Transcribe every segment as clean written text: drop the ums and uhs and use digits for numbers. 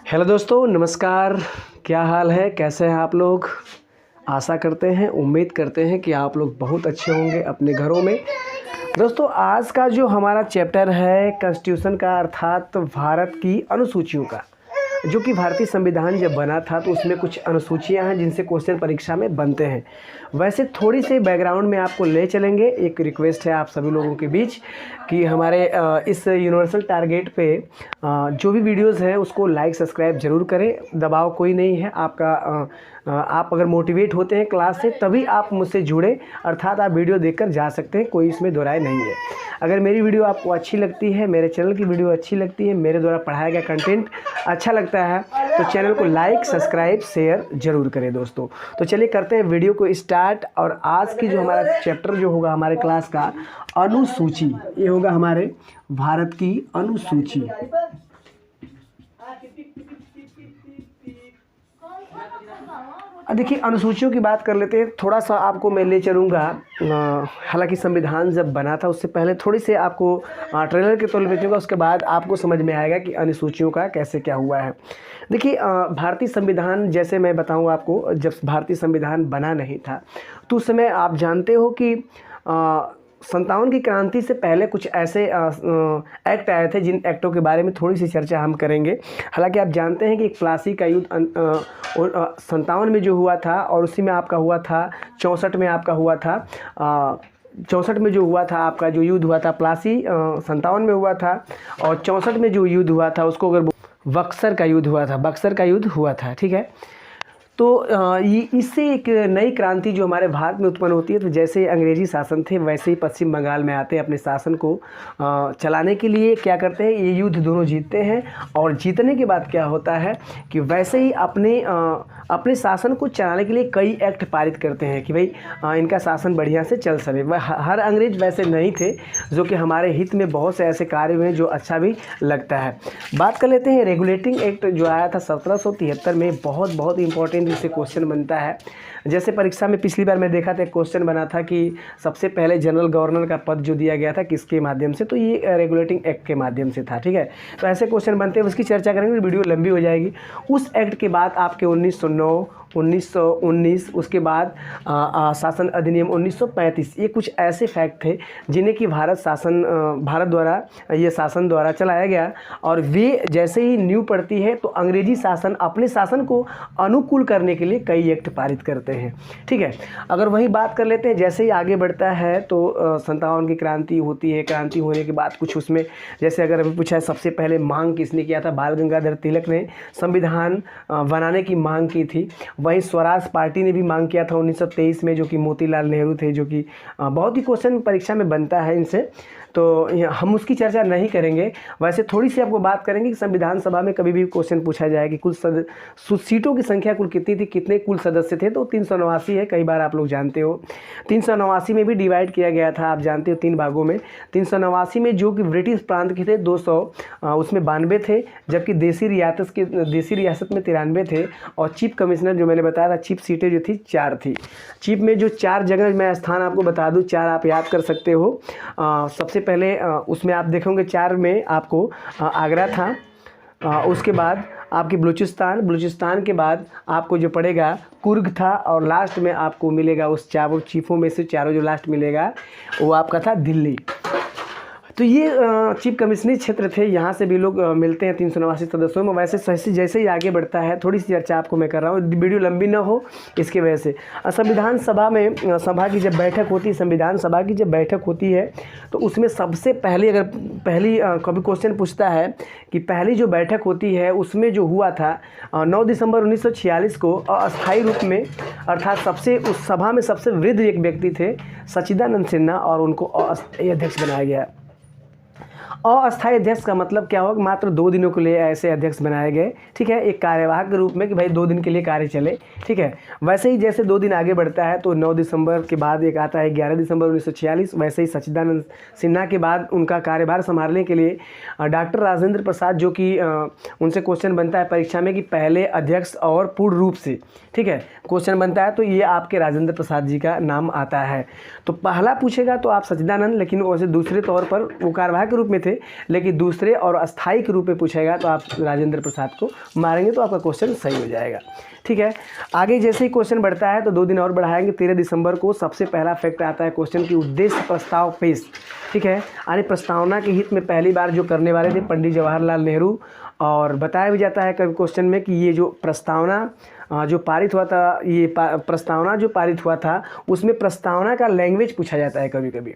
Hello दोस्तों, नमस्कार। क्या हाल है, कैसे हैं आप लोग। आशा करते हैं, उम्मीद करते हैं कि आप लोग बहुत अच्छे होंगे अपने घरों में। दोस्तों, आज का जो हमारा चैप्टर है कॉन्स्टिट्यूशन का, अर्थात भारत की अनुसूचियों का, जो कि भारतीय संविधान जब बना था तो उसमें कुछ अनुसूचियां हैं जिनसे क्वेश्चन परीक्षा में बनते हैं। वैसे थोड़ी सी बैकग्राउंड में आपको ले चलेंगे। एक रिक्वेस्ट है आप सभी लोगों के बीच कि हमारे इस यूनिवर्सल टारगेट पे जो भी वीडियोस हैं उसको लाइक सब्सक्राइब ज़रूर करें। दबाव कोई नहीं है आपका। आप अगर मोटिवेट होते हैं क्लास से तभी आप मुझसे जुड़े, अर्थात आप वीडियो देखकर जा सकते हैं, कोई इसमें दो राय नहीं है। अगर मेरी वीडियो आपको अच्छी लगती है, मेरे चैनल की वीडियो अच्छी लगती है, मेरे द्वारा पढ़ाया गया कंटेंट अच्छा लगता है तो चैनल को लाइक सब्सक्राइब शेयर ज़रूर करें दोस्तों। तो चलिए करते हैं वीडियो को स्टार्ट। और आज की जो हमारा चैप्टर जो होगा हमारे क्लास का, अनुसूची, ये होगा हमारे भारत की अनुसूची। देखिए, अनुसूचियों की बात कर लेते हैं। थोड़ा सा आपको मैं ले चलूँगा। हालांकि संविधान जब बना था उससे पहले थोड़ी सी आपको ट्रेलर के तौर पर भेजूँगा, उसके बाद आपको समझ में आएगा कि अनुसूचियों का कैसे क्या हुआ है। देखिए, भारतीय संविधान, जैसे मैं बताऊँ आपको, जब भारतीय संविधान बना नहीं था तो उस समय आप जानते हो कि 57 की क्रांति से पहले कुछ ऐसे एक्ट आए थे जिन एक्टों के बारे में थोड़ी सी चर्चा हम करेंगे। हालांकि आप जानते हैं कि एक प्लासी का युद्ध 57 में जो हुआ था, और उसी में आपका हुआ था 64 में आपका हुआ था 64 में जो हुआ था आपका जो युद्ध हुआ था प्लासी 57 में हुआ था, और 64 में जो युद्ध हुआ था उसको अगर बक्सर का युद्ध हुआ था, बक्सर का युद्ध हुआ था। ठीक है, तो इससे एक नई क्रांति जो हमारे भारत में उत्पन्न होती है। तो जैसे अंग्रेजी शासन थे वैसे ही पश्चिम बंगाल में आते हैं, अपने शासन को चलाने के लिए क्या करते हैं, ये युद्ध दोनों जीतते हैं। और जीतने के बाद क्या होता है कि वैसे ही अपने शासन को चलाने के लिए कई एक्ट पारित करते हैं कि भाई इनका शासन बढ़िया से चल सके। हर अंग्रेज वैसे नहीं थे, जो कि हमारे हित में बहुत से ऐसे कार्य हुए जो अच्छा भी लगता है। बात कर लेते हैं रेगुलेटिंग एक्ट जो आया था 1773 में, बहुत इंपॉर्टेंट इससे क्वेश्चन बनता है। जैसे परीक्षा में पिछली बार मैं देखा था, क्वेश्चन बना था कि सबसे पहले जनरल गवर्नर का पद जो दिया गया था किसके माध्यम से, तो ये रेगुलेटिंग एक्ट के माध्यम से था। ठीक है, तो ऐसे क्वेश्चन बनते हैं, उसकी चर्चा करेंगे, वीडियो लंबी हो जाएगी। उस एक्ट के बाद आपके 1909, 1919, उसके बाद शासन अधिनियम 1935, ये कुछ ऐसे फैक्ट थे जिन्हें कि भारत द्वारा, ये शासन द्वारा चलाया गया। और वे जैसे ही नींव पड़ती है तो अंग्रेजी शासन अपने शासन को अनुकूल करने के लिए कई एक्ट पारित करते हैं। ठीक है, अगर वही बात कर लेते हैं, जैसे ही आगे बढ़ता है तो 57 की क्रांति होती है। क्रांति होने के बाद कुछ उसमें, जैसे अगर अभी पूछा है सबसे पहले मांग किसने किया था, बाल गंगाधर तिलक ने संविधान बनाने की मांग की थी। वहीं स्वराज पार्टी ने भी मांग किया था 1923 में, जो कि मोतीलाल नेहरू थे, जो कि बहुत ही क्वेश्चन परीक्षा में बनता है इनसे, तो हम उसकी चर्चा नहीं करेंगे। वैसे थोड़ी सी आपको बात करेंगे कि संविधान सभा में कभी भी क्वेश्चन पूछा जाए कि कुल सीटों की संख्या कुल कितनी थी, कितने कुल सदस्य थे, तो 389 है। कई बार आप लोग जानते हो 389 में भी डिवाइड किया गया था, आप जानते हो 3 भागों में। 389 में जो कि ब्रिटिश प्रांत के थे 200, उसमें 92 थे, जबकि देसी रियासत में 93 थे। और चीफ कमिश्नर जो मैंने बताया था, चीफ सीटें जो थी 4 थी। चीफ में जो 4 जगह मैं स्थान आपको बता दूं, 4 आप याद कर सकते हो। सबसे पहले उसमें आप देखोगे 4 में आपको आगरा था, उसके बाद आपकी बलूचिस्तान के बाद आपको जो पड़ेगा कुर्ग था, और लास्ट में आपको मिलेगा उस 4 चीफों में से चारों जो लास्ट मिलेगा वो आपका था दिल्ली। तो ये चीफ कमिश्नरी क्षेत्र थे, यहाँ से भी लोग मिलते हैं 389 सदस्यों में। वैसे जैसे ही आगे बढ़ता है, थोड़ी सी चर्चा आपको मैं कर रहा हूँ, वीडियो लंबी ना हो इसके वजह से। संविधान सभा में सभा की जब बैठक होती है, संविधान सभा की जब बैठक होती है तो उसमें सबसे पहले, अगर पहली कभी क्वेश्चन पूछता है कि पहली जो बैठक होती है उसमें जो हुआ था 9 दिसंबर 1946 को अस्थायी रूप में, अर्थात उस सभा में सबसे वृद्ध एक व्यक्ति थे सच्चिदानंद सिन्हा, और उनको अस्थायी अध्यक्ष बनाया गया। अस्थायी अध्यक्ष का मतलब क्या होगा, मात्र 2 दिनों के लिए ऐसे अध्यक्ष बनाए गए। ठीक है, एक कार्यवाहक के रूप में कि भाई 2 दिन के लिए कार्य चले। ठीक है, वैसे ही जैसे 2 दिन आगे बढ़ता है तो 9 दिसंबर के बाद एक आता है 11 दिसंबर 1946। वैसे ही सच्चिदानंद सिन्हा के बाद उनका कार्यभार संभालने के लिए डॉक्टर राजेंद्र प्रसाद, जो कि उनसे क्वेश्चन बनता है परीक्षा में कि पहले अध्यक्ष और पूर्ण रूप से, ठीक है, क्वेश्चन बनता है तो ये आपके राजेंद्र प्रसाद जी का नाम आता है। तो पहला पूछेगा तो आप सच्चिदानंद, लेकिन वैसे दूसरे तौर पर वो कार्यवाहक के रूप में थे थे, लेकिन दूसरे और अस्थायी के रूप में पूछेगा तो आप राजेंद्र प्रसाद को मारेंगे तो आपका क्वेश्चन सही हो जाएगा। ठीक है, आगे जैसे ही क्वेश्चन बढ़ता है तो 2 दिन और बढ़ाएंगे। 13 दिसंबर को सबसे पहला फैक्ट आता है क्वेश्चन की उद्देश्य प्रस्ताव पेश। ठीक है, यानी प्रस्तावना के हित में पहली बार जो करने वाले थे पंडित जवाहरलाल नेहरू, और बताया भी जाता है कभी क्वेश्चन में कि ये जो प्रस्तावना जो पारित हुआ था, ये प्रस्तावना जो पारित हुआ था उसमें प्रस्तावना का लैंग्वेज पूछा जाता है कभी कभी।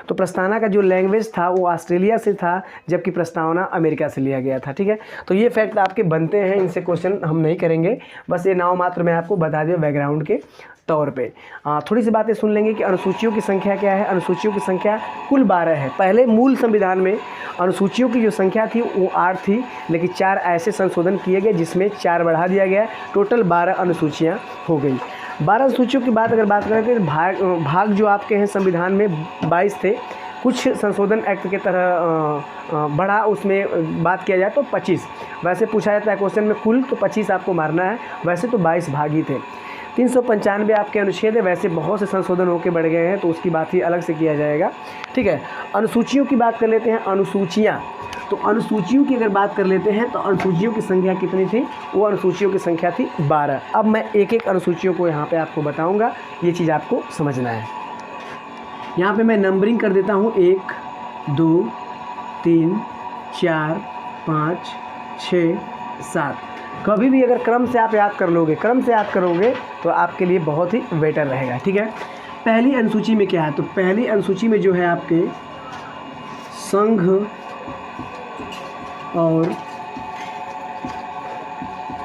तो प्रस्तावना का जो लैंग्वेज था वो ऑस्ट्रेलिया से था, जबकि प्रस्तावना अमेरिका से लिया गया था। ठीक है, तो ये फैक्ट आपके बनते हैं, इनसे क्वेश्चन हम नहीं करेंगे, बस ये नाम मात्र मैं आपको बता दिया बैकग्राउंड के तौर पे। थोड़ी सी बातें सुन लेंगे कि अनुसूचियों की संख्या क्या है। अनुसूचियों की संख्या कुल 12 है। पहले मूल संविधान में अनुसूचियों की जो संख्या थी वो 8 थी, लेकिन 4 ऐसे संशोधन किए गए जिसमें 4 बढ़ा दिया गया, टोटल 12 अनुसूचियाँ हो गई। 12 अनुसूचियों की बात अगर बात करें तो भाग जो आपके हैं संविधान में 22 थे, कुछ संशोधन एक्ट के तरह बढ़ा, उसमें बात किया जाए तो 25। वैसे पूछा जाता है क्वेश्चन में कुल, तो 25 आपको मारना है, वैसे तो 22 भाग ही थे। 395 आपके अनुच्छेद है, वैसे बहुत से संशोधन होकर बढ़ गए हैं तो उसकी बात ही अलग से किया जाएगा। ठीक है, अनुसूचियों की बात कर लेते हैं। अनुसूचियाँ, तो अनुसूचियों की अगर बात कर लेते हैं तो अनुसूचियों की संख्या कितनी थी, वो अनुसूचियों की संख्या थी 12। अब मैं एक एक अनुसूचियों को यहाँ पे आपको बताऊँगा, ये चीज़ आपको समझना है। यहाँ पे मैं नंबरिंग कर देता हूँ 1 2 3 4 5 6 7। कभी भी अगर क्रम से आप याद कर लोगे तो आपके लिए बहुत ही बेटर रहेगा। ठीक है, पहली अनुसूची में क्या है, तो पहली अनुसूची में जो है आपके संघ और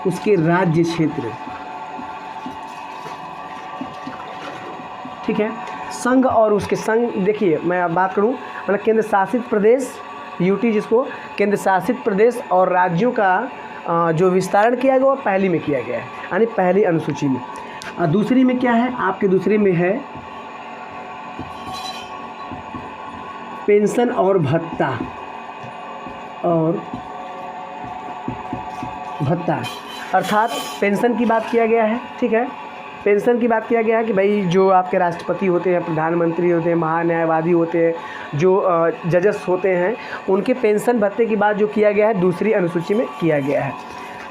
उसके राज्य क्षेत्र। ठीक है, संघ और उसके देखिए मैं अब बात करूं, मतलब केंद्र शासित प्रदेश, यूटी जिसको केंद्र शासित प्रदेश, और राज्यों का जो विस्तारण किया गया वो पहली में किया गया है, यानी पहली अनुसूची में। और दूसरी में क्या है आपके, दूसरी में है पेंशन और भत्ता, अर्थात पेंशन की बात किया गया है। ठीक है, पेंशन की बात किया गया है कि भाई जो आपके राष्ट्रपति होते हैं, प्रधानमंत्री होते हैं, महान्यायवादी होते हैं, जो जजेस होते हैं, उनके पेंशन भत्ते की बात जो किया गया है दूसरी अनुसूची में किया गया है।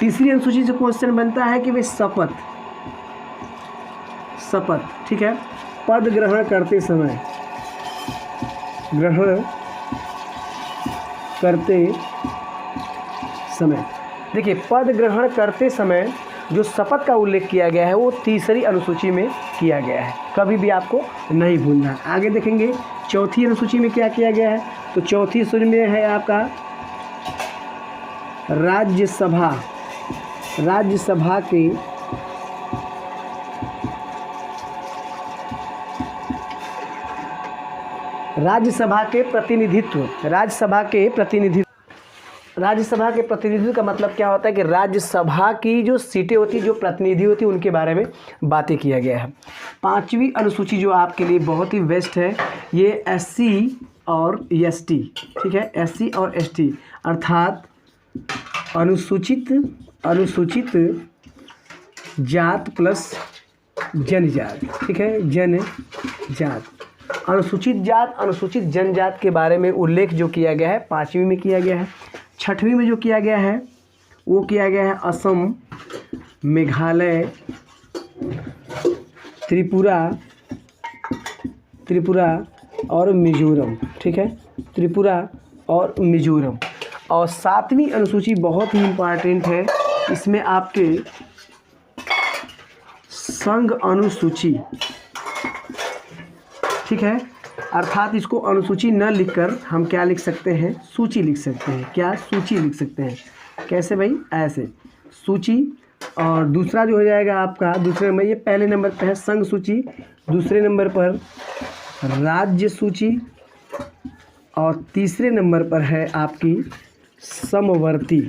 तीसरी अनुसूची से क्वेश्चन बनता है कि भाई शपथ, ठीक है, पद ग्रहण करते समय, देखिए पद ग्रहण करते समय जो शपथ का उल्लेख किया गया है वो तीसरी अनुसूची में किया गया है, कभी भी आपको नहीं भूलना है। आगे देखेंगे चौथी अनुसूची में क्या किया गया है, तो चौथी अनुसूची में है आपका राज्यसभा के प्रतिनिधित्व का मतलब क्या होता है कि राज्यसभा की जो सीटें होती हैं, जो प्रतिनिधि होती हैं, उनके बारे में बातें किया गया है। पांचवी अनुसूची जो आपके लिए बहुत ही बेस्ट है, ये SC और ST। ठीक है, SC और ST अर्थात अनुसूचित जात प्लस जनजात। ठीक है, जनजात, अनुसूचित जात, अनुसूचित जनजात के बारे में उल्लेख जो किया गया है पांचवी में किया गया है। छठवीं में जो किया गया है वो किया गया है असम, मेघालय, त्रिपुरा और मिजोरम। ठीक है, त्रिपुरा और मिजोरम। और सातवीं अनुसूची बहुत ही इम्पॉर्टेंट है, इसमें आपके संघ अनुसूची। ठीक है, अर्थात इसको अनुसूची न लिखकर हम क्या लिख सकते हैं, सूची लिख सकते हैं। क्या, सूची लिख सकते हैं। कैसे भाई, ऐसे सूची। और दूसरा जो हो जाएगा आपका, दूसरे नंबर, ये पहले नंबर पर है संघ सूची, दूसरे नंबर पर राज्य सूची, और तीसरे नंबर पर है आपकी समवर्ती।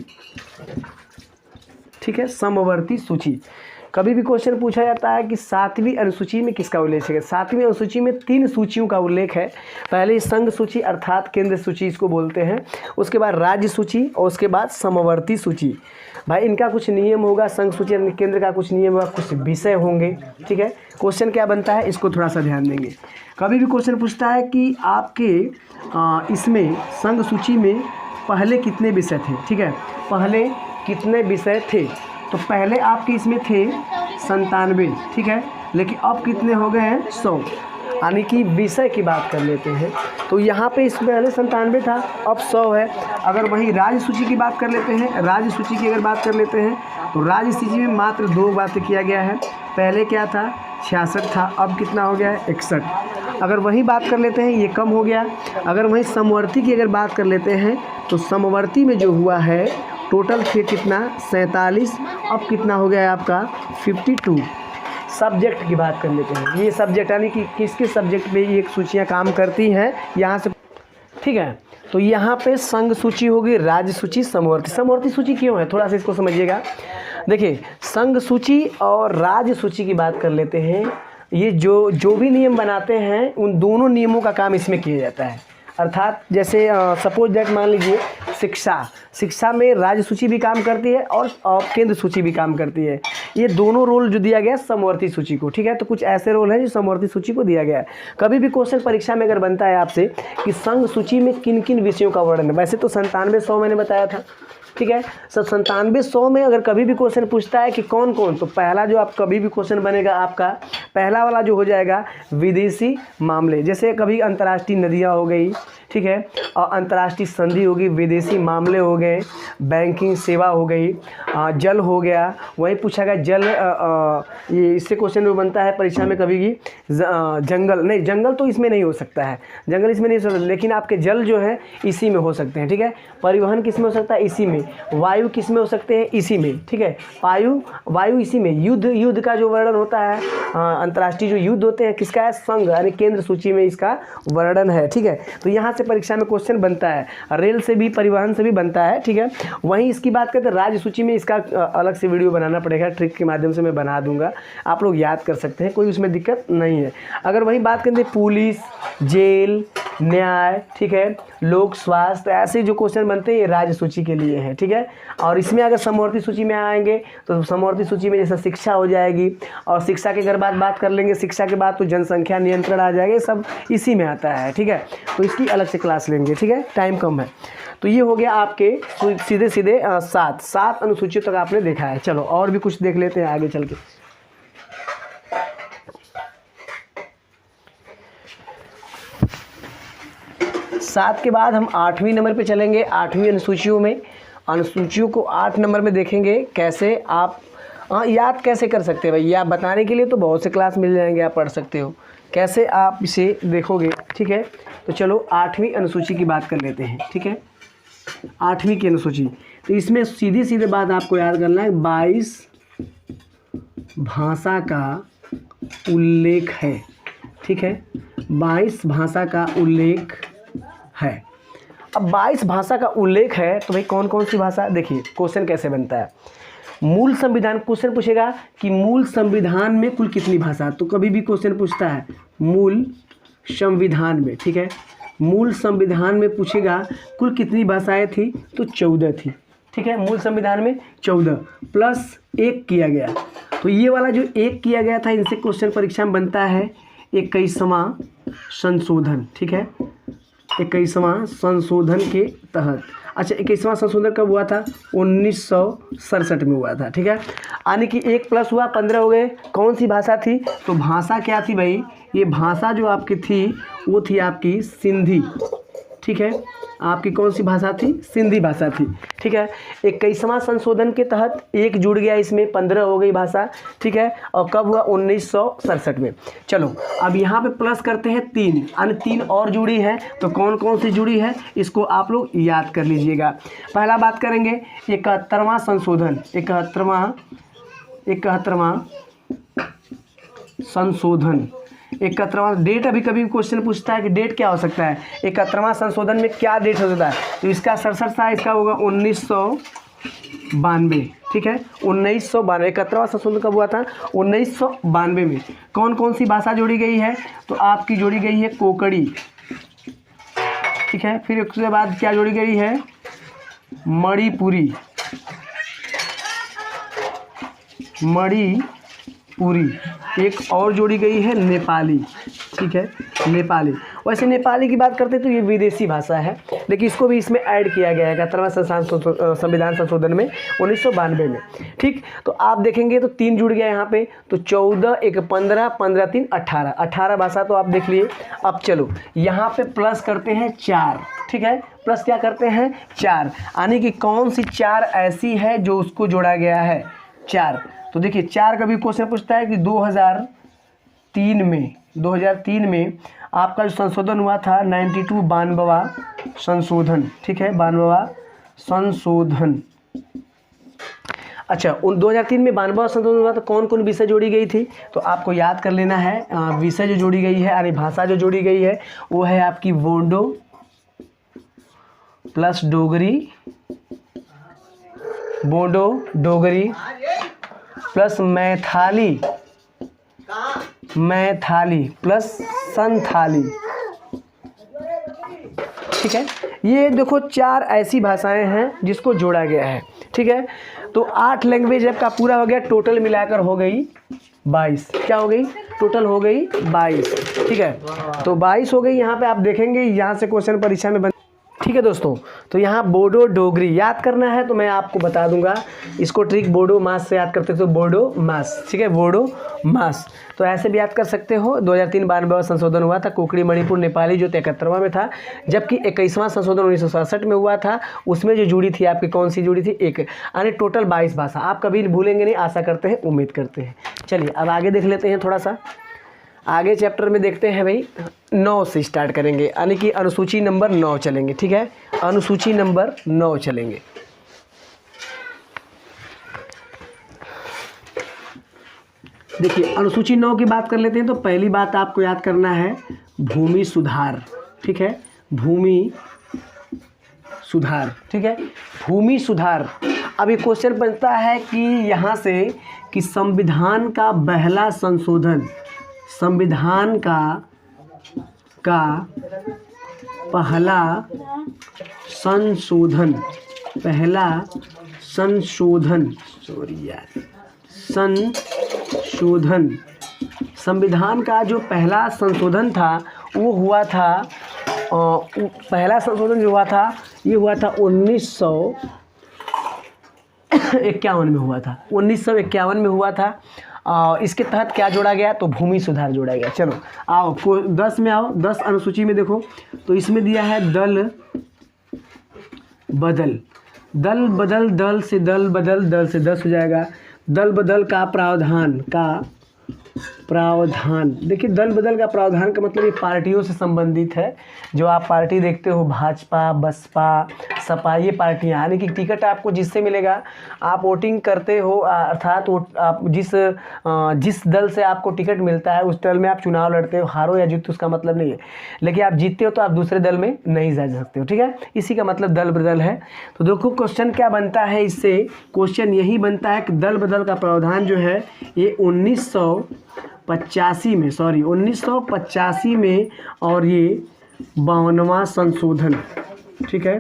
ठीक है, समवर्ती सूची। कभी भी क्वेश्चन पूछा जाता है कि 7वीं अनुसूची में किसका उल्लेख है। 7वीं अनुसूची में 3 सूचियों का उल्लेख है। पहले संघ सूची अर्थात केंद्र सूची इसको बोलते हैं, उसके बाद राज्य सूची और उसके बाद समवर्ती सूची। भाई इनका कुछ नियम होगा, संघ सूची केंद्र का कुछ नियम होगा, कुछ विषय होंगे, ठीक है। क्वेश्चन क्या बनता है इसको थोड़ा सा ध्यान देंगे। कभी भी क्वेश्चन पूछता है कि आपके इसमें संघ सूची में पहले कितने विषय थे, ठीक है, पहले कितने विषय थे। तो पहले आपके इसमें थे 97, ठीक है, लेकिन अब कितने हो गए हैं 100, यानी कि विषय की बात कर लेते हैं तो यहाँ पे इसमें पहले 97 था, अब 100 है। अगर वहीं राज्य सूची की बात कर लेते हैं, राज्य सूची की अगर बात कर लेते हैं तो राज्य सूची में मात्र 2 बातें किया गया है। पहले क्या था 66 था, अब कितना हो गया है 61। अगर वही बात कर लेते हैं ये कम हो गया। अगर वहीं समवर्ती की अगर बात कर लेते हैं तो समवर्ती में जो हुआ है टोटल थे कितना 47, अब कितना हो गया है आपका 52। सब्जेक्ट की बात कर लेते हैं, ये सब्जेक्ट यानी कि किस किस सब्जेक्ट पे ये सूचियाँ काम करती हैं यहाँ से, ठीक है। तो यहाँ पे संघ सूची होगी, राज्य सूची, समवर्ती। समवर्ती सूची क्यों है थोड़ा सा इसको समझिएगा। देखिए संघ सूची और राज्य सूची की बात कर लेते हैं, ये जो भी नियम बनाते हैं उन दोनों नियमों का काम इसमें किया जाता है। अर्थात जैसे सपोज दैट मान लीजिए शिक्षा में राज्य सूची भी काम करती है और केंद्र सूची भी काम करती है। ये दोनों रोल जो दिया गया है समवर्ती सूची को, ठीक है। तो कुछ ऐसे रोल हैं जो समवर्ती सूची को दिया गया है। कभी भी क्वेश्चन परीक्षा में अगर बनता है आपसे कि संघ सूची में किन किन विषयों का वर्णन है, वैसे तो 97 100 मैंने बताया था, ठीक है। 97 100 में अगर कभी भी क्वेश्चन पूछता है कि कौन कौन, तो पहला जो आप कभी भी क्वेश्चन बनेगा आपका पहला वाला जो हो जाएगा विदेशी मामले। जैसे कभी अंतर्राष्ट्रीय नदियाँ हो गई, ठीक है, और अंतर्राष्ट्रीय संधि होगी, विदेशी मामले हो गए, बैंकिंग सेवा हो गई, जल हो गया। वही पूछा गया जल, ये इससे क्वेश्चन जो बनता है परीक्षा में कभी भी जंगल नहीं, जंगल तो इसमें नहीं हो सकता है, जंगल इसमें नहीं हो सकता, लेकिन आपके जल जो है इसी में हो सकते हैं, ठीक है। परिवहन किस में हो सकता है, इसी में। वायु किस में हो सकते हैं, इसी में, ठीक है। वायु इसी में। युद्ध का जो वर्णन होता है, अंतर्राष्ट्रीय जो युद्ध होते हैं किसका है, संघ यानी केंद्र सूची में इसका वर्णन है, ठीक है। तो यहाँ से परीक्षा में क्वेश्चन बनता है, रेल से भी, परिवहन से भी बनता है, ठीक है। वहीं इसकी बात करते हैं राज्य सूची में, इसका अलग से वीडियो बनाना पड़ेगा, ट्रिक के माध्यम से मैं बना दूंगा, आप लोग याद कर सकते हैं, कोई उसमें दिक्कत नहीं है। अगर वहीं बात करें पुलिस, जेल, न्याय, ठीक है, लोक स्वास्थ्य, ऐसे जो क्वेश्चन बनते हैं ये राज्य सूची के लिए है, ठीक है। और इसमें अगर समवर्ती सूची में आएंगे तो समवर्ती सूची में जैसे शिक्षा हो जाएगी, और शिक्षा के अगर बात कर लेंगे, शिक्षा के बाद तो जनसंख्या नियंत्रण आ जाएगा, सब इसी में आता है, ठीक है। तो इसकी अलग से क्लास लेंगे, ठीक है, टाइम कम है। तो ये हो गया आपके सीधे 7 अनुसूचियों तक आपने देखा है। चलो और भी कुछ देख लेते हैं आगे चल के। सात के बाद हम 8वीं नंबर पे चलेंगे। 8वीं अनुसूचियों को 8 नंबर में देखेंगे कैसे आप याद कैसे कर सकते हैं। भाई आप बताने के लिए तो बहुत से क्लास मिल जाएंगे, आप पढ़ सकते हो, कैसे आप इसे देखोगे, ठीक है। तो चलो 8वीं अनुसूची की बात कर लेते हैं, ठीक है। 8वीं की अनुसूची, तो इसमें सीधे बात आपको याद करना है, 22 भाषा का उल्लेख है, ठीक है। 22 भाषा का उल्लेख है। अब 22 भाषा का उल्लेख है तो भाई कौन कौन सी भाषा, देखिए क्वेश्चन कैसे बनता है। मूल संविधान, क्वेश्चन पूछेगा कि मूल संविधान में कुल कितनी भाषा, तो कभी भी क्वेश्चन पूछता है मूल संविधान में, ठीक है, मूल संविधान में पूछेगा कुल कितनी भाषाएं थी, तो 14 थी, ठीक है। मूल संविधान में 14 प्लस 1 किया गया, तो ये वाला जो 1 किया गया था इनसे क्वेश्चन परीक्षा में बनता है 21वां संशोधन, ठीक है। 21वां संशोधन के तहत, अच्छा 21वां संशोधन कब हुआ था, 1967 में हुआ था, ठीक है। यानी कि 1 प्लस हुआ 15 हो गए। कौन सी भाषा थी, तो भाषा क्या थी भाई, ये भाषा जो आपकी थी वो थी आपकी सिंधी, ठीक है। आपकी कौन सी भाषा थी, सिंधी भाषा थी, ठीक है। 21वां संशोधन के तहत 1 जुड़ गया, इसमें 15 हो गई भाषा, ठीक है। और कब हुआ, 1967 में। चलो अब यहाँ पे प्लस करते हैं 3, यानी 3 और जुड़ी है, तो कौन कौन सी जुड़ी है इसको आप लोग याद कर लीजिएगा। पहला बात करेंगे 71वां संशोधन, 71वां संशोधन, 71वां डेट। अभी कभी क्वेश्चन पूछता है कि डेट क्या हो सकता है, 71वां संशोधन में क्या डेट हो सकता है, तो इसका 67 था, इसका होगा 1992, ठीक है 1992। 71वां संशोधन कब हुआ था? 1992 में। कौन कौन सी भाषा जोड़ी गई है? तो आपकी जोड़ी गई है कोंकणी, ठीक है। फिर उसके बाद क्या जोड़ी गई है? मणिपुरी, मणिपुरी। एक और जोड़ी गई है नेपाली, ठीक है नेपाली। वैसे नेपाली की बात करते तो ये विदेशी भाषा है, लेकिन इसको भी इसमें ऐड किया गया है 71वां संविधान संशोधन में 1992 में, ठीक। तो आप देखेंगे तो 3 जुड़ गया यहाँ पे, तो 14 1 15 15 3 18 18 भाषा तो आप देख लिए। अब चलो यहाँ पे प्लस करते हैं 4, ठीक है। प्लस क्या करते हैं? 4, यानी कि कौन सी 4 ऐसी है जो उसको जोड़ा गया है? 4। तो देखिए 4 का भी क्वेश्चन पूछता है कि 2003 में आपका जो संशोधन हुआ था 92वां संशोधन, ठीक है 92वां संशोधन। अच्छा, उन 2003 में 92वां संशोधन हुआ तो कौन कौन विषय जोड़ी गई थी? तो आपको याद कर लेना है। विषय जो जोड़ी गई है यानी भाषा जो जोड़ी गई है वो है आपकी Bodo plus Dogri, Bodo Dogri plus Maithili plus Santhali, ठीक है। ये देखो 4 ऐसी भाषाएं हैं जिसको जोड़ा गया है, ठीक है। तो 8 लैंग्वेज आपका पूरा हो गया, टोटल मिलाकर हो गई 22। क्या हो गई? टोटल हो गई 22, ठीक है। तो 22 हो गई। यहाँ पे आप देखेंगे यहाँ से क्वेश्चन परीक्षा में ठीक है दोस्तों। तो यहाँ बोडो डोगरी याद करना है तो मैं आपको बता दूंगा इसको ट्रिक। बोडो मास से याद करते तो बोडो मास, ठीक है बोडो मास। तो ऐसे भी याद कर सकते हो। 2003 92वां संशोधन हुआ था। कोंकणी मणिपुर नेपाली जो 73वां में था, जबकि 21वां संशोधन 1967 में हुआ था। उसमें जो जुड़ी थी आपकी कौन सी जुड़ी थी? 1, यानी टोटल 22 भाषा। आप कभी भूलेंगे नहीं, आशा करते हैं, उम्मीद करते हैं। चलिए अब आगे देख लेते हैं। थोड़ा सा आगे चैप्टर में देखते हैं भाई। 9 से स्टार्ट करेंगे, यानी कि अनुसूची नंबर 9 चलेंगे, ठीक है। अनुसूची नंबर 9 चलेंगे। देखिए अनुसूची 9 की बात कर लेते हैं। तो पहली बात आपको याद करना है भूमि सुधार, ठीक है भूमि सुधार, ठीक है भूमि सुधार। अब ये क्वेश्चन बनता है कि यहाँ से कि संविधान का पहला संशोधन, संविधान का पहला संशोधन, संशोधन, संविधान का जो पहला संशोधन था वो हुआ था, पहला संशोधन जो हुआ था ये हुआ था 1951 में हुआ था। 1951 में हुआ था। इसके तहत क्या जोड़ा गया? तो भूमि सुधार जोड़ा गया। चलो आओ 10 में आओ। 10 अनुसूची में देखो तो इसमें दिया है दल बदल, दल बदल, दल से दल बदल, दल से 10 हो जाएगा। दल बदल का प्रावधान, देखिए दल बदल का प्रावधान का मतलब ये पार्टियों से संबंधित है। जो आप पार्टी देखते हो भाजपा, बसपा, सपा, ये पार्टियाँ, यानी कि टिकट आपको जिससे मिलेगा आप वोटिंग करते हो, अर्थात आप जिस दल से आपको टिकट मिलता है उस दल में आप चुनाव लड़ते हो। हारो या जीतो उसका मतलब नहीं है, लेकिन आप जीतते हो तो आप दूसरे दल में नहीं जा सकते हो, ठीक है। इसी का मतलब दल बदल है। तो देखो क्वेश्चन क्या बनता है इससे? क्वेश्चन यही बनता है कि दल बदल का प्रावधान जो है ये 1985 में और ये 52वां संशोधन, ठीक है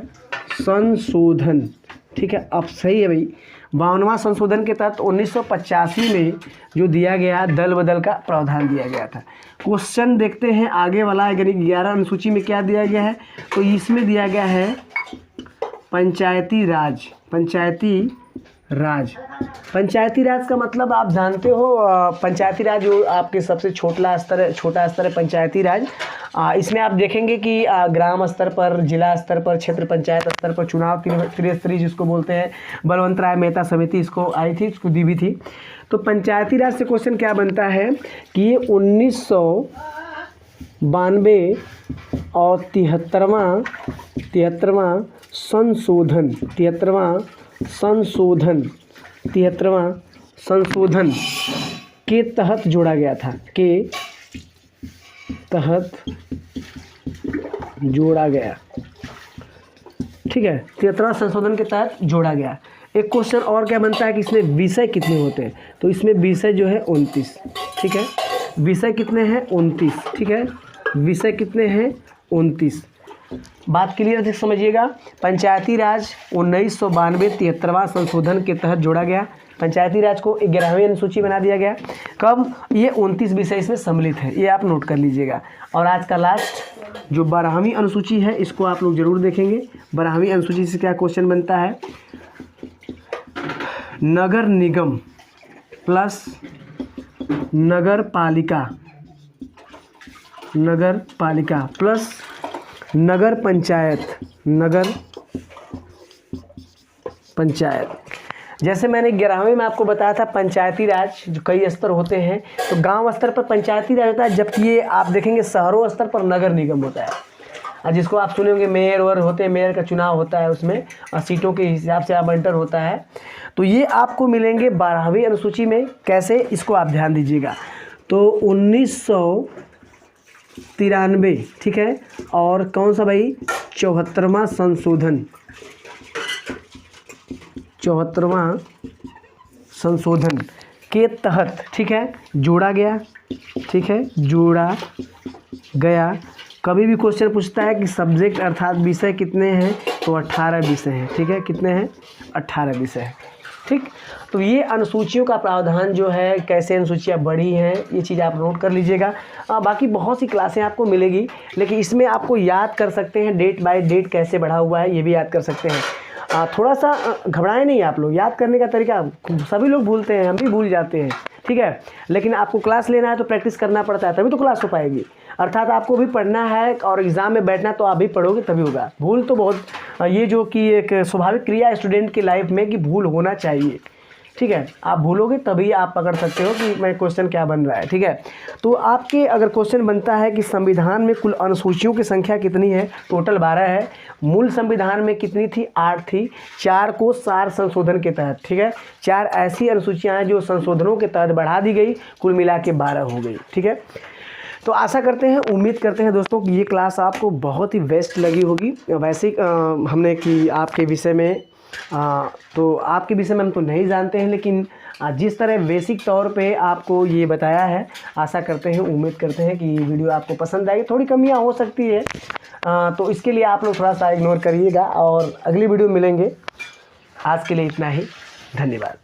संशोधन, ठीक है। अब सही है भाई, 52वां संशोधन के तहत 1985 में जो दिया गया दल बदल का प्रावधान दिया गया था। क्वेश्चन देखते हैं आगे वाला, यानी 11 अनुसूची में क्या दिया गया है? तो इसमें दिया गया है पंचायती राज। पंचायती राज का मतलब आप जानते हो, पंचायती राज जो आपके सबसे छोटा स्तर है पंचायती राज। इसमें आप देखेंगे कि ग्राम स्तर पर, जिला स्तर पर, क्षेत्र पंचायत स्तर पर चुनाव त्रिस्तरीय जिसको बोलते हैं, बलवंत राय मेहता समिति इसको आई थी, इसको दी भी थी। तो पंचायती राज से क्वेश्चन क्या बनता है कि ये 1992 और 73वां संशोधन के तहत जोड़ा गया था, ठीक है 73वां संशोधन के तहत जोड़ा गया। एक क्वेश्चन और क्या बनता है कि इसमें विषय कितने होते हैं, तो इसमें विषय जो है 29, ठीक है, विषय कितने हैं 29, ठीक है, विषय कितने हैं 29। बात क्लियर से समझिएगा। पंचायती राज 1992 73वां संशोधन के तहत जोड़ा गया। पंचायती राज को 11वीं अनुसूची बना दिया गया। कब? ये 29 विषय इसमें सम्मिलित है, ये आप नोट कर लीजिएगा। और आज का लास्ट जो 12वीं अनुसूची है, इसको आप लोग जरूर देखेंगे। 12वीं अनुसूची से क्या क्वेश्चन बनता है? नगर निगम प्लस नगर पालिका, नगर पालिका प्लस नगर पंचायत, नगर पंचायत। जैसे मैंने 11वीं में आपको बताया था पंचायती राज जो कई स्तर होते हैं, तो गांव स्तर पर पंचायती राज होता है, जबकि ये आप देखेंगे शहरों स्तर पर नगर निगम होता है। और जिसको आप सुने होंगे मेयर और होते हैं, मेयर का चुनाव होता है उसमें, और सीटों के हिसाब से आवंटन होता है। तो ये आपको मिलेंगे 12वीं अनुसूची में। कैसे? इसको आप ध्यान दीजिएगा। तो 1993, ठीक है, और कौन सा भाई? 74वां संशोधन, 74वां संशोधन के तहत, ठीक है, जोड़ा गया, ठीक है, जोड़ा गया। कभी भी क्वेश्चन पूछता है कि सब्जेक्ट अर्थात विषय कितने हैं, तो 18 विषय हैं, ठीक है, कितने हैं? 18 विषय हैं, ठीक। तो ये अनुसूचियों का प्रावधान जो है, कैसे अनुसूचियाँ बढ़ी हैं, ये चीज़ आप नोट कर लीजिएगा। बाकी बहुत सी क्लासें आपको मिलेगी, लेकिन इसमें आपको याद कर सकते हैं डेट बाय डेट कैसे बढ़ा हुआ है, ये भी याद कर सकते हैं। थोड़ा सा घबराएं नहीं आप लोग, याद करने का तरीका सभी लोग भूलते हैं, हम भी भूल जाते हैं, ठीक है, लेकिन आपको क्लास लेना है तो प्रैक्टिस करना पड़ता है, तभी तो क्लास हो पाएगी। अर्थात आपको भी पढ़ना है और एग्ज़ाम में बैठना, तो आप भी पढ़ोगे तभी होगा। भूल तो बहुत, ये जो कि एक स्वाभाविक क्रिया है स्टूडेंट की लाइफ में कि भूल होना चाहिए, ठीक है। आप भूलोगे तभी आप पकड़ सकते हो कि मैं क्वेश्चन क्या बन रहा है, ठीक है। तो आपके अगर क्वेश्चन बनता है कि संविधान में कुल अनुसूचियों की संख्या कितनी है, टोटल 12 है। मूल संविधान में कितनी थी? 8 थी। 4 को सार संशोधन के तहत, ठीक है, 4 ऐसी अनुसूचियाँ हैं जो संशोधनों के तहत बढ़ा दी गई, कुल मिला के 12 हो गई, ठीक है। तो आशा करते हैं, उम्मीद करते हैं दोस्तों कि ये क्लास आपको बहुत ही बेस्ट लगी होगी। वैसे हमने कि आपके विषय में तो आपके विषय में हम तो नहीं जानते हैं, लेकिन जिस तरह बेसिक तौर पे आपको ये बताया है, आशा करते हैं, उम्मीद करते हैं कि ये वीडियो आपको पसंद आएगी। थोड़ी कमियां हो सकती है, तो इसके लिए आप लोग थोड़ा सा इग्नोर करिएगा और अगली वीडियो मिलेंगे। आज के लिए इतना ही, धन्यवाद।